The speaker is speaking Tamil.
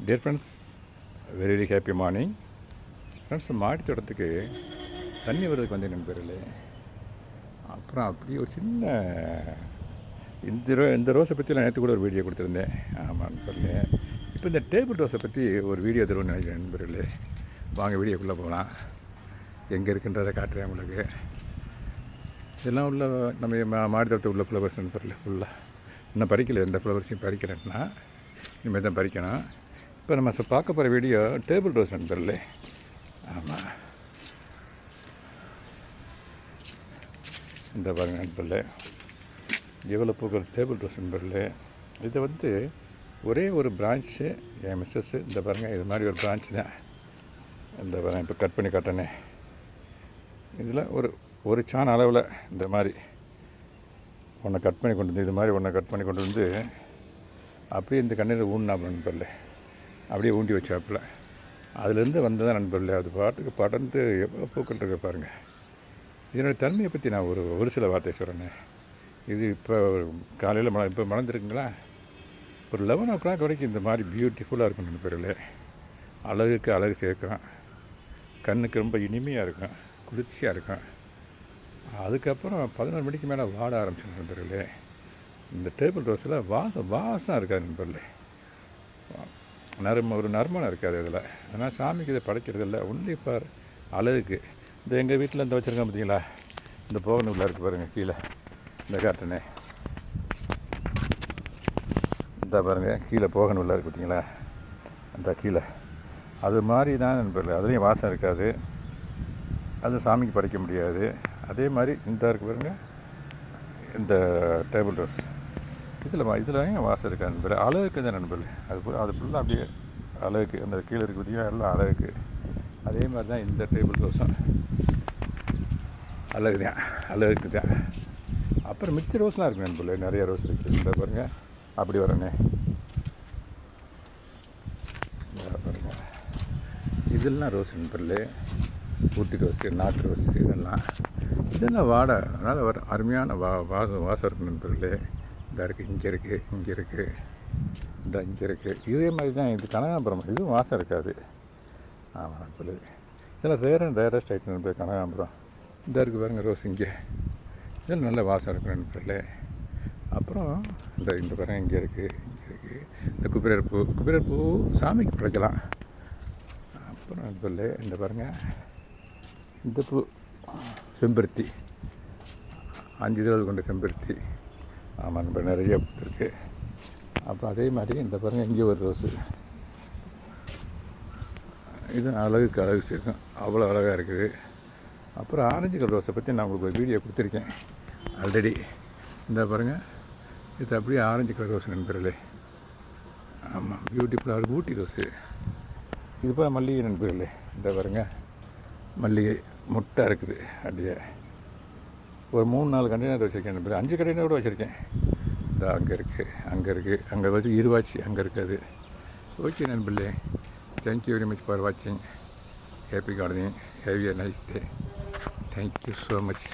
Dear friends, very very happy morning. Friends, மாடி தோட்டத்துக்கு தண்ணி வர்றதுக்கு வந்து நண்பர்களே. அப்புறம் அப்படியே ஒரு சின்ன இந்த ரோஸை பற்றி நான் நேற்று கூட ஒரு வீடியோ கொடுத்துருந்தேன். ஆமாம் நண்பர்களே, இப்போ இந்த டேபிள் ரோஸை பற்றி ஒரு வீடியோ தருவோம்னு நினைக்கிறேன் நண்பர்களே. வாங்க வீடியோக்குள்ளே போகலாம். எங்கே இருக்குன்றதை காட்டுறேன் உங்களுக்கு. இதெல்லாம் உள்ள நம்ம மாடி தோட்டத்தை உள்ள ஃப்ளவர்ஸ் நண்பர்களே. ஃபுல்லாக இன்னும் பறிக்கலை, எந்த ஃப்ளவர்ஸையும் பறிக்கிறேன்னா இனிமேல் தான் பறிக்கணும். இப்போ நம்ம பார்க்க போகிற வீடியோ டேபிள் ரோஸ் நண்பர்களே. ஆமாம், இந்த பாருங்கள் நண்பர்களே, எவ்வளோ பூக்கள் டேபிள் ரோஸ் நண்பர்களே. இதை வந்து ஒரே ஒரு பிரான்ச்சு என் மிஸ்ஸஸ்ஸு. இந்த பாருங்கள், இது மாதிரி ஒரு பிரான்ச் தான். இந்த பாருங்கள், இப்போ கட் பண்ணி காட்டினே. இதில் ஒரு சான் அளவில் இந்த மாதிரி ஒன்றை கட் பண்ணி கொண்டு வந்து, இது மாதிரி ஒன்றை கட் பண்ணி கொண்டு வந்து அப்படியே இந்த கண்ணீர் ஊன்னா நண்பர்களே. அப்படியே ஊண்டி வச்சாப்பில் அதுலேருந்து வந்ததான் நண்பர்களே. அது பாட்டுக்கு படர்ந்து எவ்வளோ பூக்கள் இருக்க பாருங்கள். இதனுடைய தன்மையை பற்றி நான் ஒரு சில வார்த்தை சொல்கிறேன்னே. இது இப்போ காலையில் இப்போ மலர்ந்துருக்குங்களா, ஒரு 11 o'clock வரைக்கும் இந்த மாதிரி பியூட்டிஃபுல்லாக இருக்கும் நண்பர்களே. அழகுக்கு அழகு சேர்க்குறோம், கண்ணுக்கு ரொம்ப இனிமையாக இருக்கும், குளிர்ச்சியாக இருக்கும். அதுக்கப்புறம் 11 மணிக்கு மேலே வாட ஆரம்பிச்சு நண்பர்களே. இந்த டேபிள் ரோஸில் வாசம் இருக்காது நண்பர்களே. ஒரு நறுமணம் இருக்காது இதில். ஆனால் சாமிக்கு இதை படைக்கிறது இல்லை, ஒன்லி ஃபார் அழகுக்கு. இந்த எங்கள் வீட்டில் இந்த வச்சுருக்கோம் பார்த்தீங்களா, இந்த போகனூரில் இருக்குது பாருங்கள், கீழே இந்த காட்டுனே. இந்த பாருங்கள், கீழே போகனூரில் இருக்குது பார்த்தீங்களா, அந்த கீழே அது மாதிரி தான் நண்பர்கள். அதுலேயும் வாசம் இருக்காது, அது சாமிக்கு படைக்க முடியாது. அதே மாதிரி இந்த இருக்குது பாருங்கள், இந்த டேபிள் ரோஸ் இதில் ஏன் வாசம் இருக்காது நண்பர்கள். அழகுக்கு தான் நண்பர்கள். அது ஃபுல்லாக அப்படியே அழகுக்கு. அந்த கீழே இருக்க பார்த்தீங்கன்னா எல்லாம் அழகுக்கு. அதே மாதிரி தான் இந்த டேபிள் ரோஸும் அழகுக்கு தான். அப்புறம் மிச்ச ரோஸ்லாம் இருக்குது நண்பர்கள், நிறைய ரோஸ் இருக்குது. இந்த பாருங்கள், அப்படி வரனே. பாருங்கள், இதெல்லாம் ரோஸ் நண்பர்களே. ஊட்டி ரோஸு, நாட்டு ரோஸு, இதெல்லாம் வாடை. அதனால் அருமையான வாசம் இருக்கும் நண்பர்களே. இந்த இருக்குது, இங்கே இருக்குது, இந்த இங்கே இருக்குது. இதே மாதிரி தான் இது கனகாம்பரம். இதுவும் வாசம் இருக்காது. ஆமாம் நண்பர்களே, இதெல்லாம் ரேரஸ்ட் ஐட்டம் நண்பர் கனகாம்பரம். இந்த இருக்குது பாருங்கள் ரோஸ், இங்கே இதெல்லாம் நல்ல வாசம் இருக்கும் நண்பர்களே. அப்புறம் இந்த பாருங்கள், இங்கே இருக்குது. இந்த குபேரர் பூ சாமிக்கு படைக்கலாம். அப்புறம் நண்பர்களே, இந்த பாருங்கள், இந்த பூ செம்பருத்தி, 5 இதழ்கள் கொண்ட செம்பருத்தி. ஆமாம் நண்பர், நிறைய பூ இருக்குது. அப்புறம் அதே மாதிரி இந்த பாருங்கள், இங்கே ஒரு ரோஸு. இது அழகுக்கு அழகு சேர்க்கும், அவ்வளோ அழகாக இருக்குது. அப்புறம் ஆரஞ்சு கலர் ரோஸை பற்றி நான் உங்களுக்கு ஒரு வீடியோ கொடுத்துருக்கேன் ஆல்ரெடி. இந்த பாருங்கள், இது அப்படியே ஆரஞ்சு கலர் ரோஸ் நண்பர்களே. ஆமாம், பியூட்டிஃபுல்லாக இருக்குது. ஊட்டி ரோஸு இது போல் மல்லிகை நண்பர்களே. இந்த பாருங்கள், மல்லிகை முட்டை இருக்குது. அப்படியே ஒரு 3-4 கண்டெய்னர் வச்சுருக்கேன் நண்பர்களே. 5 கண்டெய்னர் கூட வச்சுருக்கேன். இந்த அங்கே இருக்குது, அங்கே வச்சு இருவாச்சி அங்கே இருக்காது. ஓகே நண்பர்களே, தேங்க்யூ வெரி மச் ஃபார் வாட்சிங். Happy gardening. Have a nice day. Thank you so much.